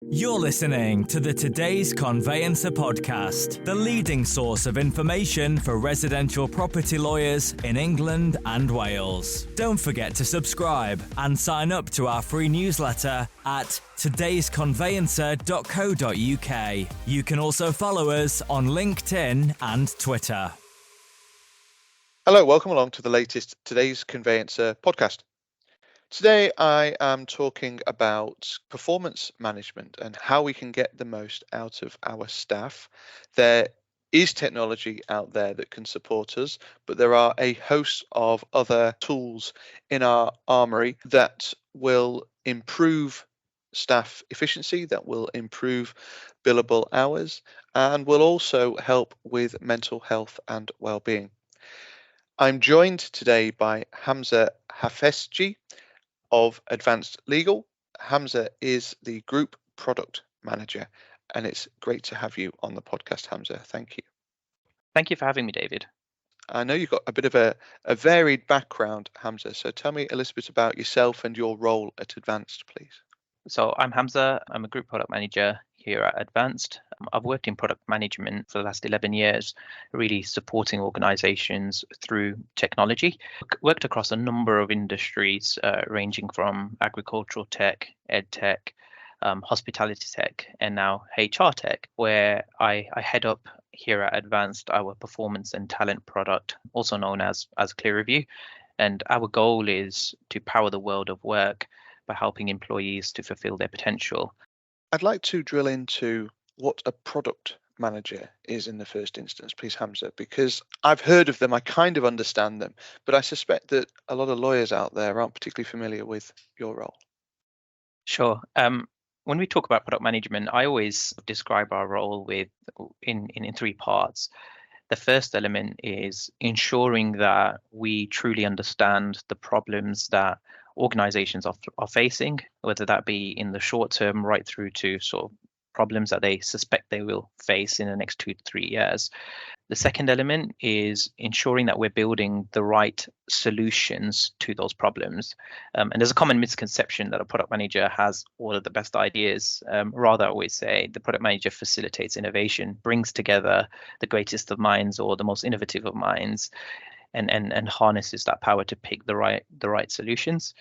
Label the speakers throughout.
Speaker 1: You're listening to the Today's Conveyancer podcast, the leading source of information for residential property lawyers in England and Wales. Don't forget to subscribe and sign up to our free newsletter at todaysconveyancer.co.uk. You can also follow us on LinkedIn and Twitter.
Speaker 2: Hello, welcome along to the latest Today's Conveyancer podcast. Today I am talking about performance management and how we can get the most out of our staff. There is technology out there that can support us, but there are a host of other tools in our armory that will improve staff efficiency, that will improve billable hours, and will also help with mental health and well-being. I'm joined today by Hamza Hafesji of Advanced Legal. Hamza is the Group Product Manager, and it's great to have you on the podcast, Hamza. Thank you.
Speaker 3: Thank you for having me, David.
Speaker 2: I know you've got a bit of a varied background, Hamza, so tell me a little bit about yourself and your role at Advanced, please.
Speaker 3: So I'm Hamza. I'm a Group Product Manager here at Advanced. I've worked in product management for the last 11 years, really supporting organizations through technology. Worked across a number of industries, ranging from agricultural tech, ed tech, hospitality tech, and now HR tech, where I head up here at Advanced our performance and talent product, also known as ClearReview. And our goal is to power the world of work by helping employees to fulfill their potential.
Speaker 2: I'd like to drill into what a product manager is in the first instance, please, Hamza, because I've heard of them, I kind of understand them, but I suspect that a lot of lawyers out there aren't particularly familiar with your role.
Speaker 3: Sure. When we talk about product management, I always describe our role in three parts. The first element is ensuring that we truly understand the problems that organizations are facing, whether that be in the short term right through to sort of problems that they suspect they will face in the next 2 to 3 years. The second element is ensuring that we're building the right solutions to those problems. And there's a common misconception that a product manager has all of the best ideas. Rather, I always say the product manager facilitates innovation, brings together the greatest of minds or the most innovative of minds, and harnesses that power to pick the right solutions.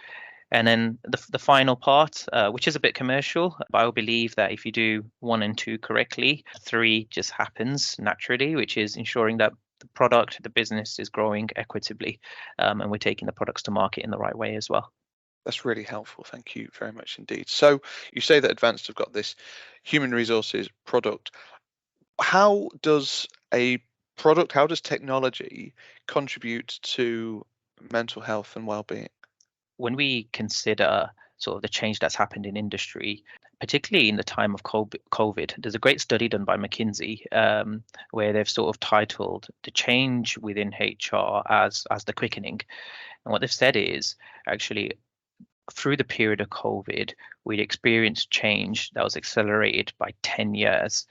Speaker 3: And then the final part, which is a bit commercial, but I believe that if you do 1 and 2 correctly, 3 just happens naturally, which is ensuring that the product, the business is growing equitably, and we're taking the products to market in the right way as well.
Speaker 2: That's really helpful. Thank you very much indeed. So you say that Advanced have got this human resources product. How does technology contribute to mental health and well-being?
Speaker 3: When we consider sort of the change that's happened in industry, particularly in the time of COVID, there's a great study done by McKinsey where they've sort of titled the change within HR as the quickening. And what they've said is actually through the period of COVID, we'd experienced change that was accelerated by 10 years.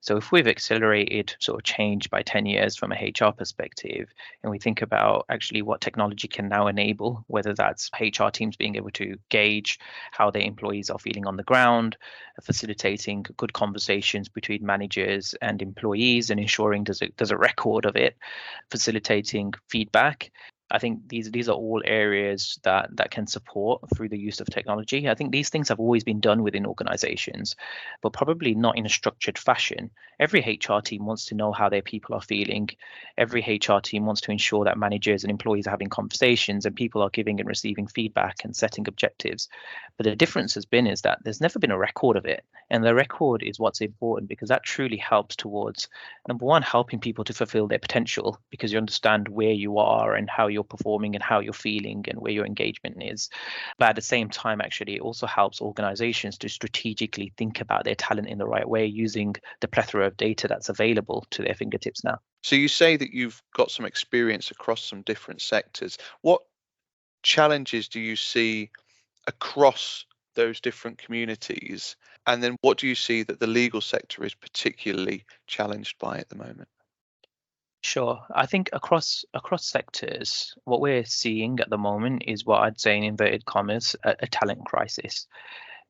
Speaker 3: So if we've accelerated sort of change by 10 years from a HR perspective, and we think about actually what technology can now enable, whether that's HR teams being able to gauge how their employees are feeling on the ground, facilitating good conversations between managers and employees and ensuring there's a record of it, facilitating feedback. I think these are all areas that can support through the use of technology. I think these things have always been done within organizations, but probably not in a structured fashion. Every HR team wants to know how their people are feeling. Every HR team wants to ensure that managers and employees are having conversations and people are giving and receiving feedback and setting objectives. But the difference has been is that there's never been a record of it. And the record is what's important because that truly helps towards, number one, helping people to fulfill their potential because you understand where you are and how you're performing and how you're feeling and where your engagement is. But at the same time, actually, it also helps organizations to strategically think about their talent in the right way using the plethora of data that's available to their fingertips now.
Speaker 2: So you say that you've got some experience across some different sectors. What challenges do you see across those different communities? And then what do you see that the legal sector is particularly challenged by at the moment?
Speaker 3: Sure. I think across sectors, what we're seeing at the moment is what I'd say in inverted commas, a talent crisis.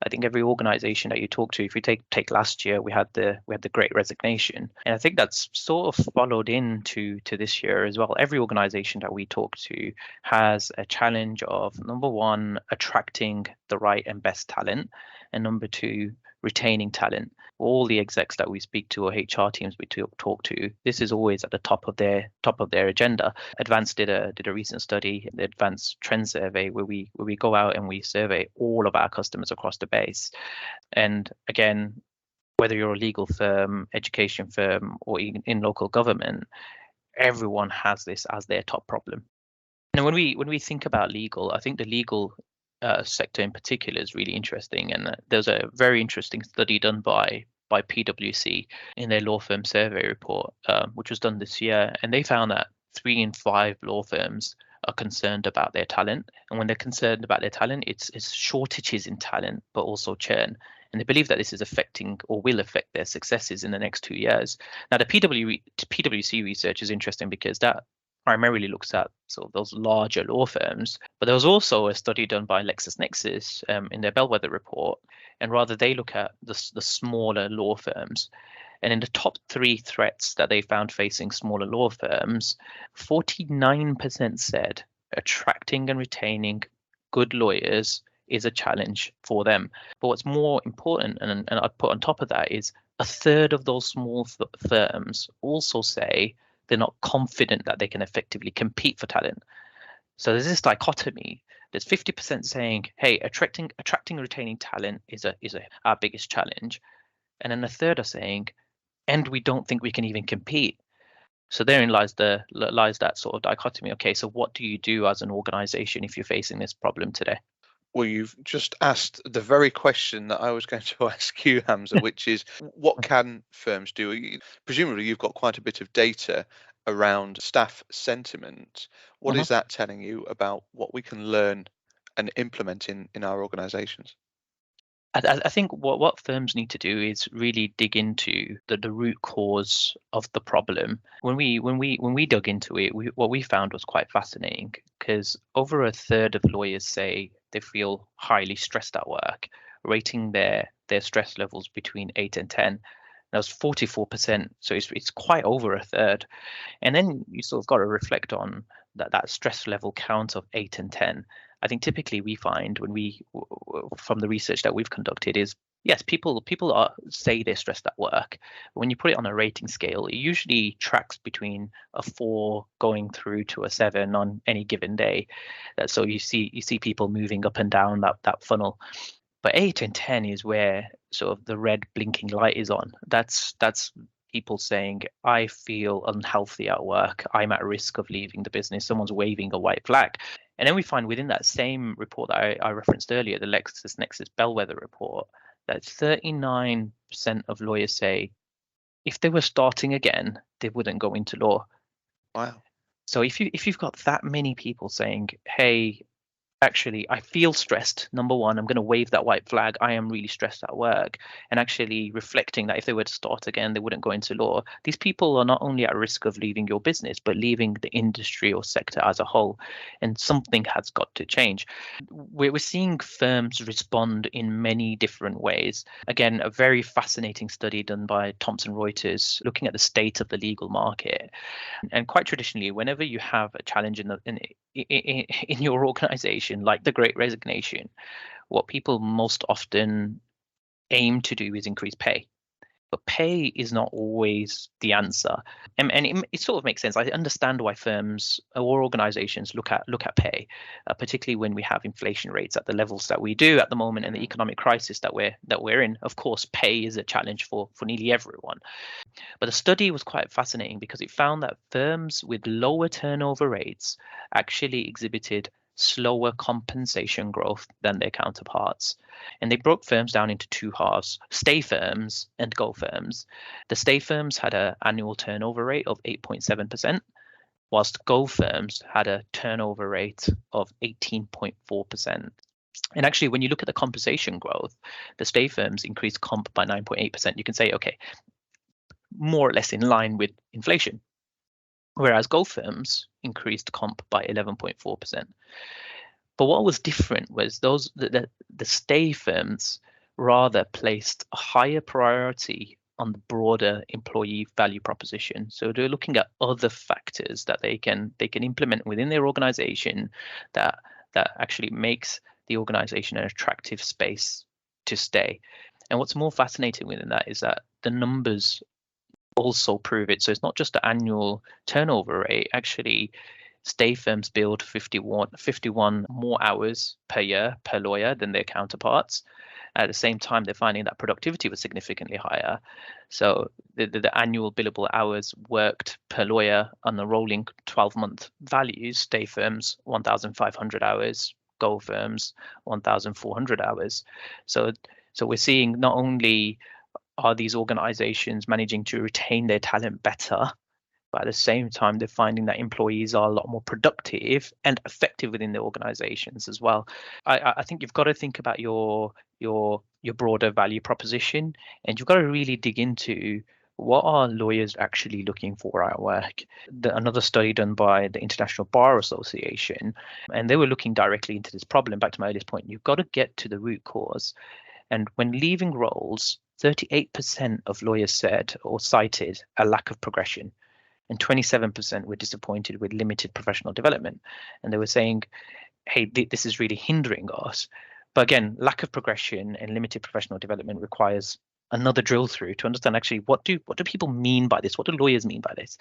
Speaker 3: I think every organization that you talk to, if you take last year, we had the Great Resignation, and I think that's sort of followed into this year as well. Every organization that we talk to has a challenge of, number one, attracting the right and best talent, and number two, retaining talent. All the execs that we speak to or HR teams we talk to, this is always at the top of their agenda. Advance did a recent study, the Advance Trend Survey, where we go out and we survey all of our customers across the base. And again, whether you're a legal firm, education firm, or even in local government, everyone has this as their top problem. And when we think about legal, I think the legal sector in particular is really interesting. And there's a very interesting study done by PwC in their law firm survey report, which was done this year. And they found that 3 in 5 law firms are concerned about their talent. And when they're concerned about their talent, it's shortages in talent, but also churn. And they believe that this is affecting or will affect their successes in the next 2 years. Now, the PwC research is interesting because that primarily looks at sort of those larger law firms, but there was also a study done by LexisNexis in their bellwether report, and rather they look at the smaller law firms. And in the top 3 threats that they found facing smaller law firms, 49% said attracting and retaining good lawyers is a challenge for them. But what's more important, and I'd put on top of that, is a third of those small firms also say they're not confident that they can effectively compete for talent. So there's this dichotomy. There's 50% saying, "Hey, attracting and retaining talent is our biggest challenge," and then a third are saying, "And we don't think we can even compete." So therein lies that sort of dichotomy. Okay, so what do you do as an organization if you're facing this problem today?
Speaker 2: Well, you've just asked the very question that I was going to ask you, Hamza, which is what can firms do? Presumably, you've got quite a bit of data around staff sentiment. What is that telling you about what we can learn and implement in our organizations?
Speaker 3: I think what firms need to do is really dig into the root cause of the problem. When we dug into it, what we found was quite fascinating, because over a third of lawyers say they feel highly stressed at work, rating their stress levels between 8 and 10. That was 44%, so it's quite over a third. And then you sort of got to reflect on that stress level count of 8 and 10. I think typically we find from the research that we've conducted is, yes, people say they're stressed at work. But when you put it on a rating scale, it usually tracks between a 4 going through to a 7 on any given day. So you see people moving up and down that funnel. But 8 and 10 is where sort of the red blinking light is on. That's people saying, "I feel unhealthy at work. I'm at risk of leaving the business." Someone's waving a white flag. And then we find within that same report that I referenced earlier, the LexisNexis Bellwether report, that 39% of lawyers say if they were starting again, they wouldn't go into law.
Speaker 2: Wow.
Speaker 3: So if you've got that many people saying, "Hey, actually, I feel stressed. Number one, I'm going to wave that white flag. I am really stressed at work," and actually reflecting that if they were to start again, they wouldn't go into law. These people are not only at risk of leaving your business, but leaving the industry or sector as a whole. And something has got to change. We're seeing firms respond in many different ways. Again, a very fascinating study done by Thomson Reuters looking at the state of the legal market. And quite traditionally, whenever you have a challenge in your organization, like the Great Resignation, what people most often aim to do is increase pay. But pay is not always the answer. And it sort of makes sense. I understand why firms or organizations look at pay, particularly when we have inflation rates at the levels that we do at the moment and the economic crisis that we're in. Of course, pay is a challenge for nearly everyone. But the study was quite fascinating because it found that firms with lower turnover rates actually exhibited slower compensation growth than their counterparts. And they broke firms down into 2 halves: stay firms and go firms. The stay firms had an annual turnover rate of 8.7%, whilst go firms had a turnover rate of 18.4%. And actually, when you look at the compensation growth, the stay firms increased comp by 9.8%. You can say, okay, more or less in line with inflation. Whereas go firms increased comp by 11.4%. But what was different was the stay firms rather placed a higher priority on the broader employee value proposition. So they're looking at other factors that they can implement within their organization that actually makes the organization an attractive space to stay. And what's more fascinating within that is that the numbers also prove it. So it's not just the annual turnover rate. Actually, stay firms build 51 more hours per year per lawyer than their counterparts. At the same time, they're finding that productivity was significantly higher. So the annual billable hours worked per lawyer on the rolling 12-month values, stay firms 1,500 hours, go firms 1,400 hours. So we're seeing not only are these organizations managing to retain their talent better, but at the same time, they're finding that employees are a lot more productive and effective within their organizations as well. I think you've got to think about your broader value proposition, and you've got to really dig into what are lawyers actually looking for at work. Another study done by the International Bar Association, and they were looking directly into this problem. Back to my earliest point, you've got to get to the root cause. And when leaving roles, 38% of lawyers said or cited a lack of progression, and 27% were disappointed with limited professional development. And they were saying, hey, this is really hindering us. But again, lack of progression and limited professional development requires another drill through to understand actually what do people mean by this? What do lawyers mean by this?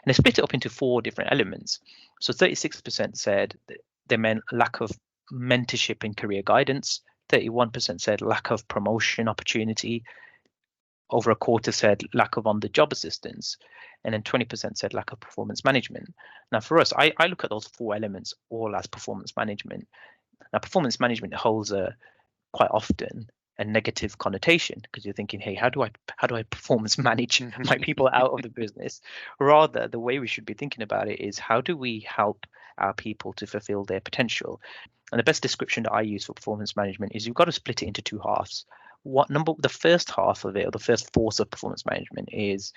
Speaker 3: And they split it up into 4 different elements. So 36% said they meant lack of mentorship and career guidance. 31% said lack of promotion opportunity. Over a quarter said lack of on-the-job assistance, and then 20% said lack of performance management. Now, for us, I look at those 4 elements all as performance management. Now, performance management holds quite often a negative connotation because you're thinking, hey, how do I performance manage my people out of the business? Rather, the way we should be thinking about it is how do we help our people to fulfill their potential? And the best description that I use for performance management is you've got to split it into 2 halves. The first half of it, or the first force of performance management, is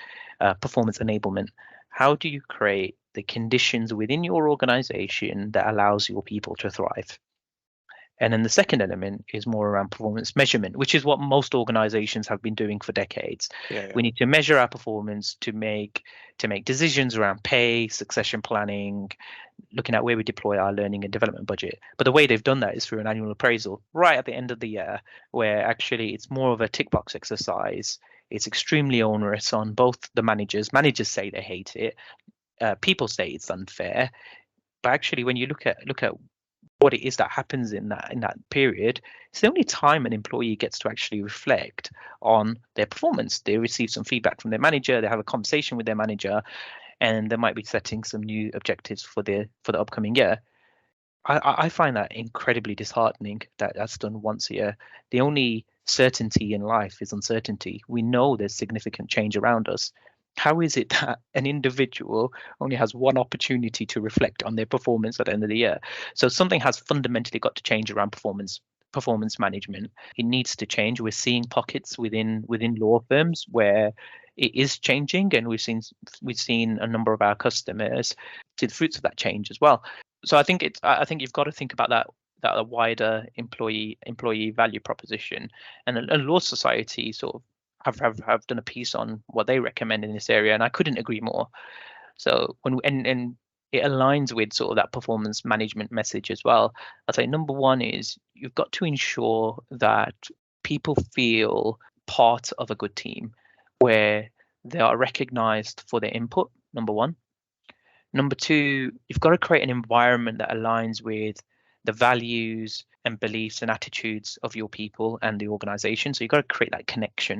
Speaker 3: performance enablement. How do you create the conditions within your organization that allows your people to thrive? And then the second element is more around performance measurement, which is what most organizations have been doing for decades.
Speaker 2: Yeah.
Speaker 3: We need to measure our performance to make decisions around pay, succession planning, looking at where we deploy our learning and development budget. But the way they've done that is through an annual appraisal right at the end of the year, where actually it's more of a tick box exercise. It's extremely onerous on both the managers. Managers say they hate it. People say it's unfair. But actually, when you look at what it is that happens in that period, it's the only time an employee gets to actually reflect on their performance. They receive some feedback from their manager, they have a conversation with their manager, and they might be setting some new objectives for the upcoming year. I find that incredibly disheartening that that's done once a year. The only certainty in life is uncertainty. We know there's significant change around us. How is it that an individual only has one opportunity to reflect on their performance at the end of the year? So something has fundamentally got to change around performance management. It needs to change. We're seeing pockets within law firms where it is changing, and we've seen a number of our customers see the fruits of that change as well. So I think you've got to think about that a wider employee value proposition, and a law society sort of have done a piece on what they recommend in this area, and I couldn't agree more. So and it aligns with sort of that performance management message as well. I'd say number one is you've got to ensure that people feel part of a good team where they are recognized for their input, number one. Number two, you've got to create an environment that aligns with the values and beliefs and attitudes of your people and the organization. So you've got to create that connection.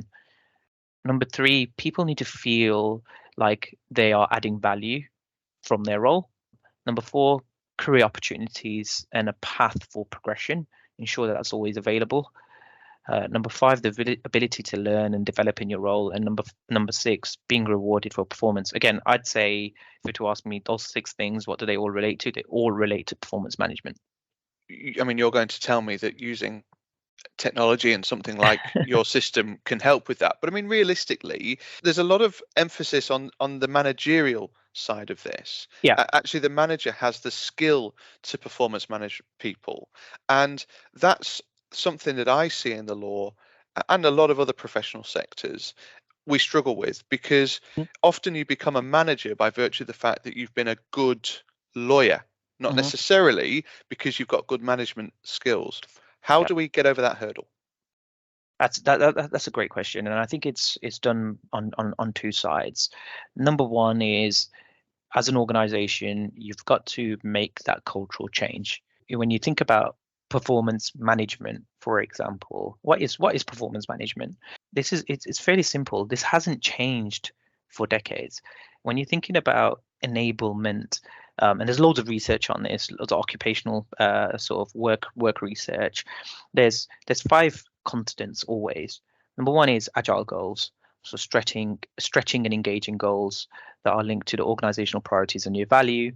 Speaker 3: Number three, people need to feel like they are adding value from their role. Number four, career opportunities and a path for progression. Ensure that that's always available. Number five, the ability to learn and develop in your role. And number six, being rewarded for performance. Again, I'd say if you were to ask me those 6 things, what do they all relate to? They all relate to performance management.
Speaker 2: I mean, you're going to tell me that using technology and something like your system can help with that. But I mean, realistically, there's a lot of emphasis on the managerial side of this.
Speaker 3: Yeah.
Speaker 2: Actually, the manager has the skill to performance manage people. And that's something that I see in the law and a lot of other professional sectors we struggle with, because often you become a manager by virtue of the fact that you've been a good lawyer, not necessarily because you've got good management skills. How do we get over that hurdle?
Speaker 3: That's a great question, and I think it's done on two sides. Number one is, as an organization, you've got to make that cultural change. When you think performance management, for example, what is performance management? It's fairly simple. This hasn't changed for decades. When you're thinking about enablement, and there's loads of research on this, loads of occupational sort of work research. There's 5 constants always. Number one is agile goals, so stretching and engaging goals that are linked to the organizational priorities and your value.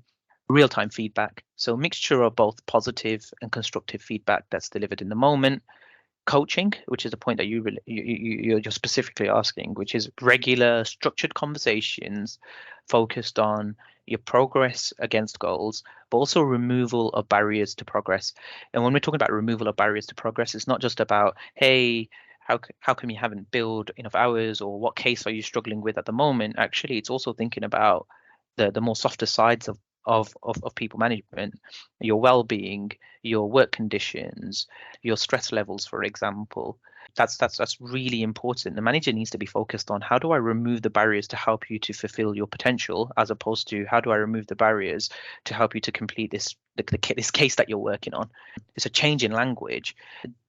Speaker 3: Real-time feedback, so a mixture of both positive and constructive feedback that's delivered in the moment. Coaching, which is the point that you're specifically asking, which is regular structured conversations focused on your progress against goals, but also removal of barriers to progress. And when we're talking about removal of barriers to progress, it's not just about, hey, how come you haven't billed enough hours, or what case are you struggling with at the moment? Actually, it's also thinking about the more softer sides of people management, your well-being, your work conditions, your stress levels, for example. That's really important. The manager needs to be focused on, how do I remove the barriers to help you to fulfill your potential, as opposed to how do I remove the barriers to help you to complete this case that you're working on. It's a change in language.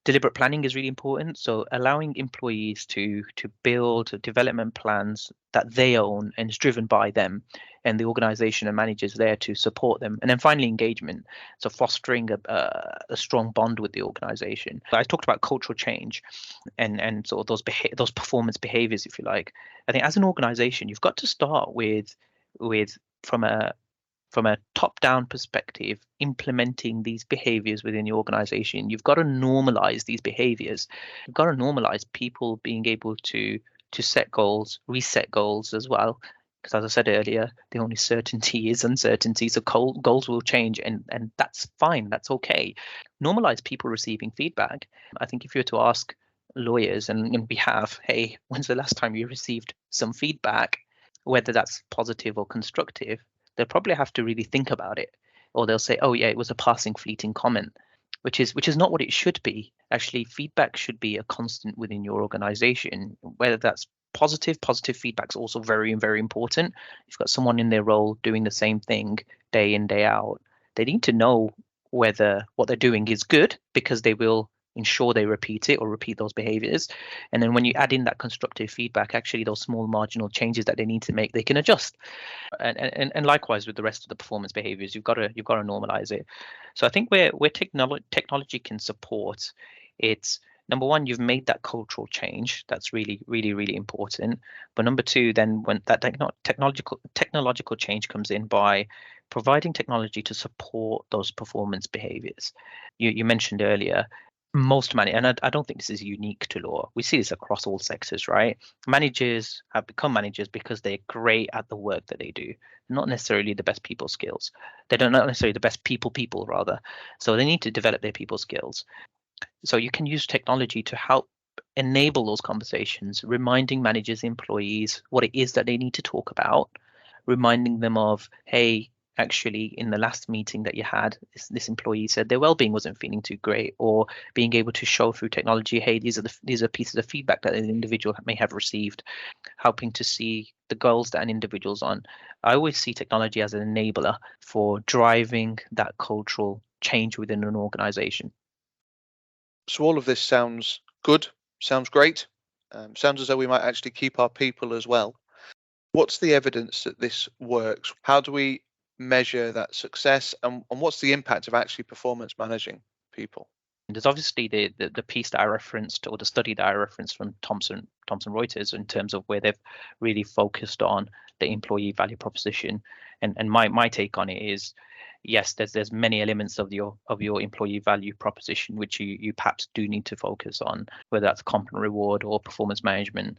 Speaker 3: Deliberate planning is really important. So allowing employees to build development plans that they own and is driven by them, and the organization and managers there to support them. And then finally, engagement. So fostering a strong bond with the organization. I talked about cultural change and sort of those performance behaviors, if you like. I think as an organization, you've got to start with from a top-down perspective, implementing these behaviors within the organization. You've got to normalize these behaviors. You've got to normalize people being able to set goals, reset goals as well. Because as I said earlier, the only certainty is uncertainty. So goals will change, and that's fine. That's okay. Normalize people receiving feedback. I think if you were to ask lawyers, and we have, hey, when's the last time you received some feedback, whether that's positive or constructive, they'll probably have to really think about it. Or they'll say, oh yeah, it was a passing, fleeting comment, which is not what it should be. Actually, feedback should be a constant within your organization, whether that's positive feedback is also very, very important. You've got someone in their role doing the same thing day in, day out. They need to know whether what they're doing is good, because they will ensure they repeat it or repeat those behaviors. And then when you add in that constructive feedback, actually those small marginal changes that they need to make, they can adjust. And likewise with the rest of the performance behaviors, you've got to normalize it. So I think where technology can support, it's number one, you've made that cultural change. That's really, really, really important. But number two, then when that technological change comes in by providing technology to support those performance behaviors. You mentioned earlier, most and I don't think this is unique to law. We see this across all sectors, right? Managers have become managers because they're great at the work that they do, not necessarily the best people skills. They're not necessarily the best people rather. So they need to develop their people skills. So you can use technology to help enable those conversations, reminding managers, employees what it is that they need to talk about, reminding them of, hey, actually, in the last meeting that you had, this employee said their well-being wasn't feeling too great, or being able to show through technology, hey, these are pieces of feedback that an individual may have received, helping to see the goals that an individual's on. I always see technology as an enabler for driving that cultural change within an organization.
Speaker 2: So all of this sounds good, sounds great, sounds as though we might actually keep our people as well. What's the evidence that this works? How do we measure that success, and what's the impact of actually performance managing people?
Speaker 3: There's obviously the piece that I referenced, or the study that I referenced from Thomson Reuters, in terms of where they've really focused on the employee value proposition. And my take on it is, yes, there's many elements of your employee value proposition which you perhaps do need to focus on, whether that's comp and reward or performance management.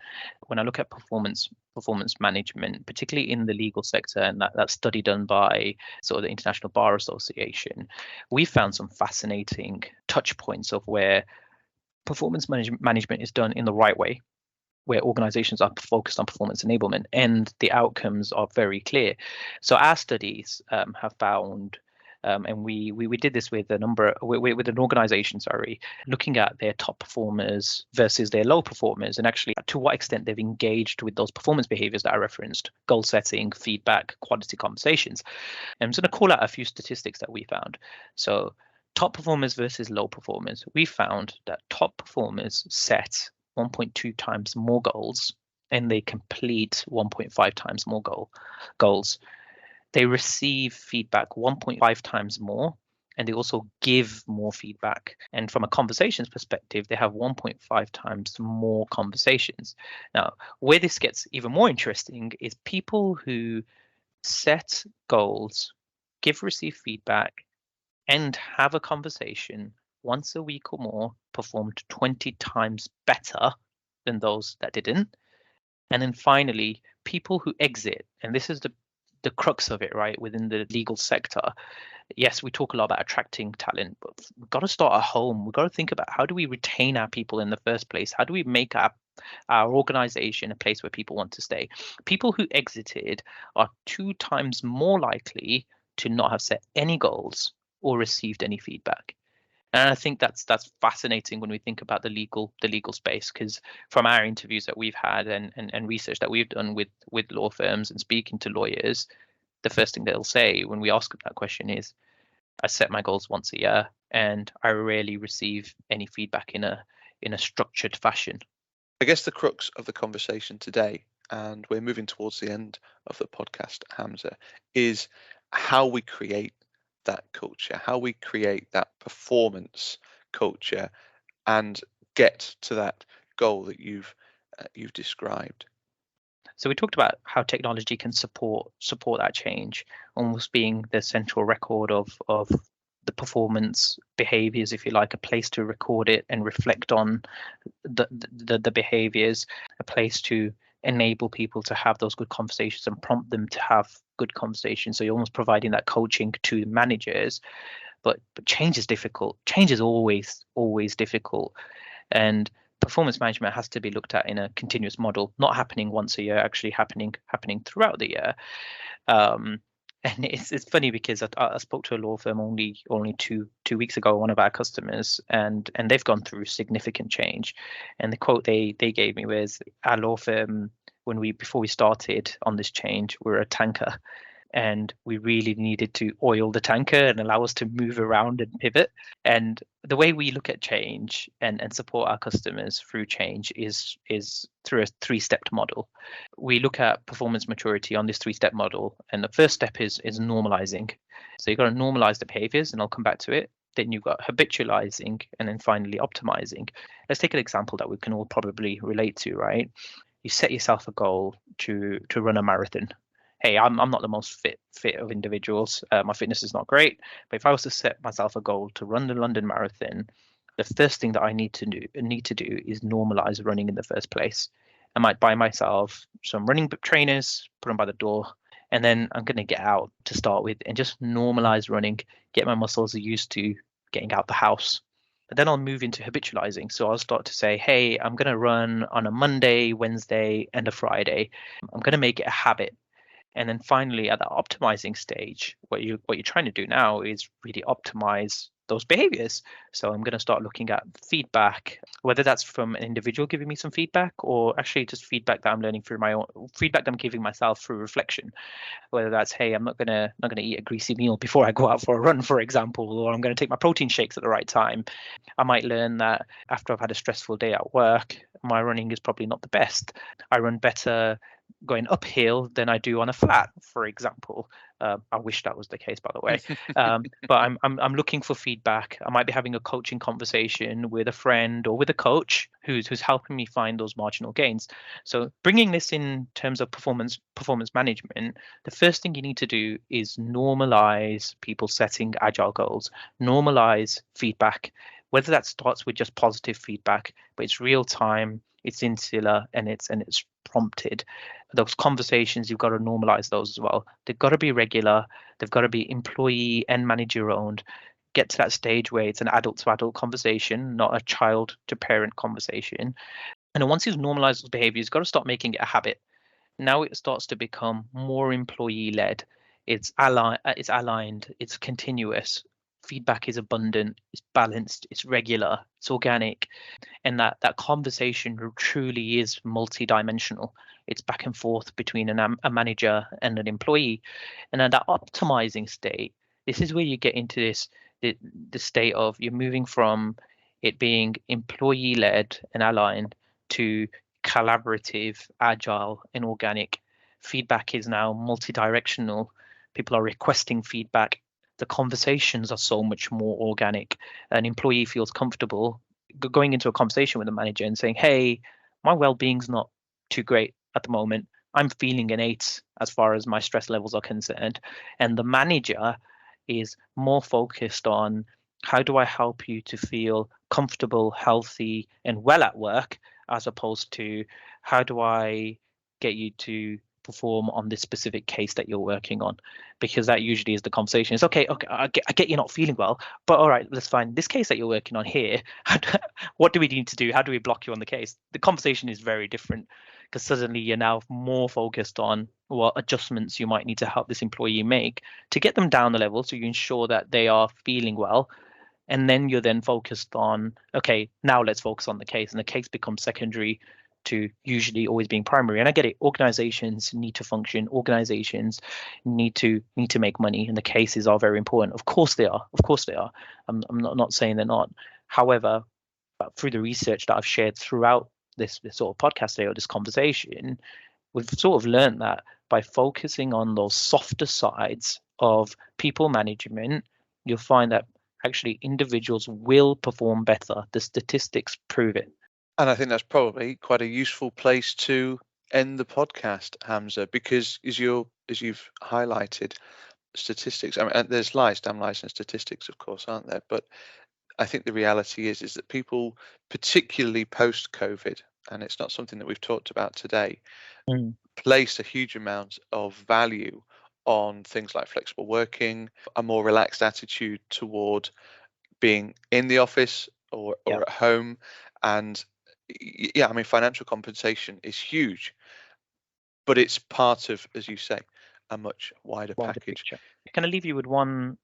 Speaker 3: When I look at performance management, particularly in the legal sector, and that study done by sort of the International Bar Association, we found some fascinating touch points of where performance management is done in the right way, where organizations are focused on performance enablement and the outcomes are very clear. So our studies have found, and we did this with with an organization, looking at their top performers versus their low performers, and actually to what extent they've engaged with those performance behaviors that I referenced: goal setting, feedback, quality conversations. I'm just going to call out a few statistics that we found. So top performers versus low performers, we found that top performers set 1.2 times more goals and they complete 1.5 times more goals. They receive feedback 1.5 times more, and they also give more feedback. And from a conversations perspective, they have 1.5 times more conversations. Now, where this gets even more interesting is people who set goals, receive feedback, and have a conversation once a week or more performed 20 times better than those that didn't. And then finally, people who exit, and this is the crux of it, right, within the legal sector. Yes, we talk a lot about attracting talent, but we've got to start at home. We've got to think about how do we retain our people in the first place? How do we make our organization a place where people want to stay? People who exited are 2 times more likely to not have set any goals or received any feedback. And I think that's fascinating when we think about the legal space, because from our interviews that we've had and research that we've done with law firms and speaking to lawyers, the first thing they'll say when we ask them that question is, I set my goals once a year and I rarely receive any feedback in a structured fashion.
Speaker 2: I guess the crux of the conversation today, and we're moving towards the end of the podcast, Hamza, is how we create that culture, how we create that performance culture and get to that goal that you've described.
Speaker 3: So we talked about how technology can support that change, almost being the central record of the performance behaviors, if you like, a place to record it and reflect on the behaviors, a place to enable people to have those good conversations and prompt them to have good conversations. So you're almost providing that coaching to managers, but change is difficult. Change is always difficult, and performance management has to be looked at in a continuous model, not happening once a year, actually happening throughout the year. And it's funny because I spoke to a law firm only 2 weeks ago, one of our customers, and they've gone through significant change. And the quote they gave me was, our law firm, before we started on this change, we were a tanker, and we really needed to oil the tanker and allow us to move around and pivot. And the way we look at change and support our customers through change is through a 3-step model. We look at performance maturity on this 3-step model, and the first step is normalizing. So you've got to normalize the behaviors, and I'll come back to it. Then you've got habitualizing, and then finally optimizing. Let's take an example that we can all probably relate to, right? You set yourself a goal to run a marathon. Hey, I'm not the most fit of individuals. My fitness is not great, but if I was to set myself a goal to run the London Marathon, the first thing that I need to do is normalize running in the first place. I might buy myself some running trainers, put them by the door, and then I'm going to get out to start with and just normalize running, get my muscles used to getting out the house. But then I'll move into habitualizing. So I'll start to say, hey, I'm going to run on a Monday, Wednesday, and a Friday. I'm going to make it a habit. And then finally, at the optimizing stage, what you're trying to do now is really optimize those behaviors. So I'm going to start looking at feedback, whether that's from an individual giving me some feedback, or actually just feedback that I'm learning through my own feedback that I'm giving myself through reflection. Whether that's, hey, I'm not gonna eat a greasy meal before I go out for a run, for example, or I'm going to take my protein shakes at the right time. I might learn that after I've had a stressful day at work, my running is probably not the best. I run better going uphill than I do on a flat, for example. I wish that was the case, by the way. But I'm looking for feedback. I might be having a coaching conversation with a friend or with a coach who's helping me find those marginal gains. So bringing this in terms of performance management, the first thing you need to do is normalize people setting agile goals, normalize feedback, whether that starts with just positive feedback, but it's real time, it's insular, and it's prompted. Those conversations, you've got to normalize those as well. They've got to be regular. They've got to be employee and manager owned. get to that stage where it's an adult to adult conversation, not a child to parent conversation. And then once you've normalized those behaviors, you've got to start making it a habit. Now it starts to become more employee led. It's aligned, it's continuous. Feedback is abundant, it's balanced, it's regular, it's organic. And that conversation truly is multi-dimensional. It's back and forth between a manager and an employee. And at that optimizing state, this is where you get into the state of you're moving from it being employee led and aligned to collaborative, agile, and organic. Feedback is now multi-directional. People are requesting feedback. The conversations are so much more organic. An employee feels comfortable going into a conversation with a manager and saying, hey, my well-being's not too great at the moment. I'm feeling an 8 as far as my stress levels are concerned. And the manager is more focused on how do I help you to feel comfortable, healthy, and well at work, as opposed to how do I get you to perform on this specific case that you're working on, because that usually is the conversation. It's okay, I get you're not feeling well, but all right, let's find this case that you're working on here. What do we need to do? How do we block you on the case? The conversation is very different, because suddenly you're now more focused on what adjustments you might need to help this employee make to get them down the level, so you ensure that they are feeling well. And then you're then focused on, okay, now let's focus on the case, and the case becomes secondary to usually always being primary. And I get it, organizations need to function, organizations need to make money, and the cases are very important. Of course they are. I'm not saying they're not. However, through the research that I've shared throughout this sort of podcast today, or this conversation, we've sort of learned that by focusing on those softer sides of people management, you'll find that actually individuals will perform better. The statistics prove it.
Speaker 2: And I think that's probably quite a useful place to end the podcast, Hamza, because as you've highlighted, statistics, I mean, there's damn lies and statistics, of course, aren't there? But I think the reality is that people, particularly post-COVID, and it's not something that we've talked about today, place a huge amount of value on things like flexible working, a more relaxed attitude toward being in the office or at home. And yeah, I mean, financial compensation is huge, but it's part of, as you say, a much wider package.
Speaker 3: Picture. Can I leave you with one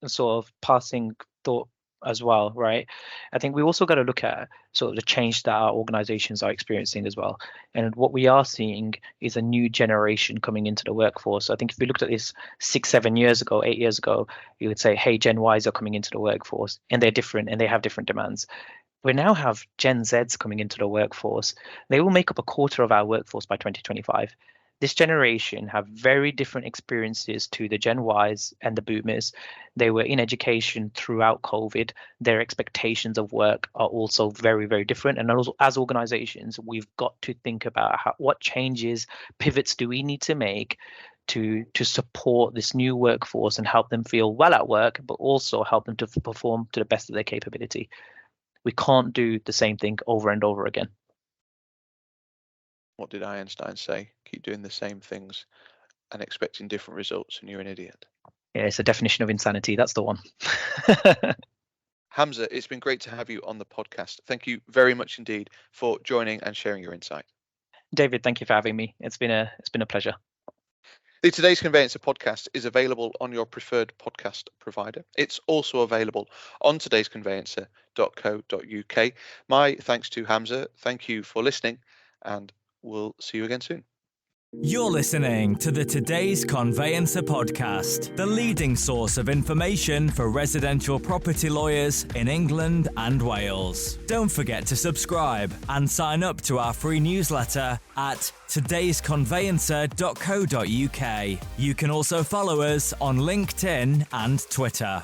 Speaker 3: sort of passing thought as well, right? I think we also got to look at sort of the change that our organizations are experiencing as well. And what we are seeing is a new generation coming into the workforce. I think if we looked at this 6-7 years ago, 8 years ago, you would say, hey, Gen Ys are coming into the workforce, and they're different and they have different demands. We now have Gen Zs coming into the workforce. They will make up a quarter of our workforce by 2025. This generation have very different experiences to the Gen Ys and the boomers. They were in education throughout COVID. Their expectations of work are also very, very different. And also, as organizations, we've got to think about what changes, pivots do we need to make to support this new workforce and help them feel well at work, but also help them to perform to the best of their capability. We can't do the same thing over and over again.
Speaker 2: What did Einstein say? Keep doing the same things and expecting different results, and you're an idiot.
Speaker 3: Yeah, it's a definition of insanity. That's the one.
Speaker 2: Hamza, it's been great to have you on the podcast. Thank you very much indeed for joining and sharing your insight.
Speaker 3: David, thank you for having me. It's been a pleasure.
Speaker 2: The Today's Conveyancer podcast is available on your preferred podcast provider. It's also available on today'sconveyancer.co.uk. My thanks to Hamza. Thank you for listening, and we'll see you again soon.
Speaker 1: You're listening to the Today's Conveyancer podcast, the leading source of information for residential property lawyers in England and Wales. Don't forget to subscribe and sign up to our free newsletter at today'sconveyancer.co.uk. You can also follow us on LinkedIn and Twitter.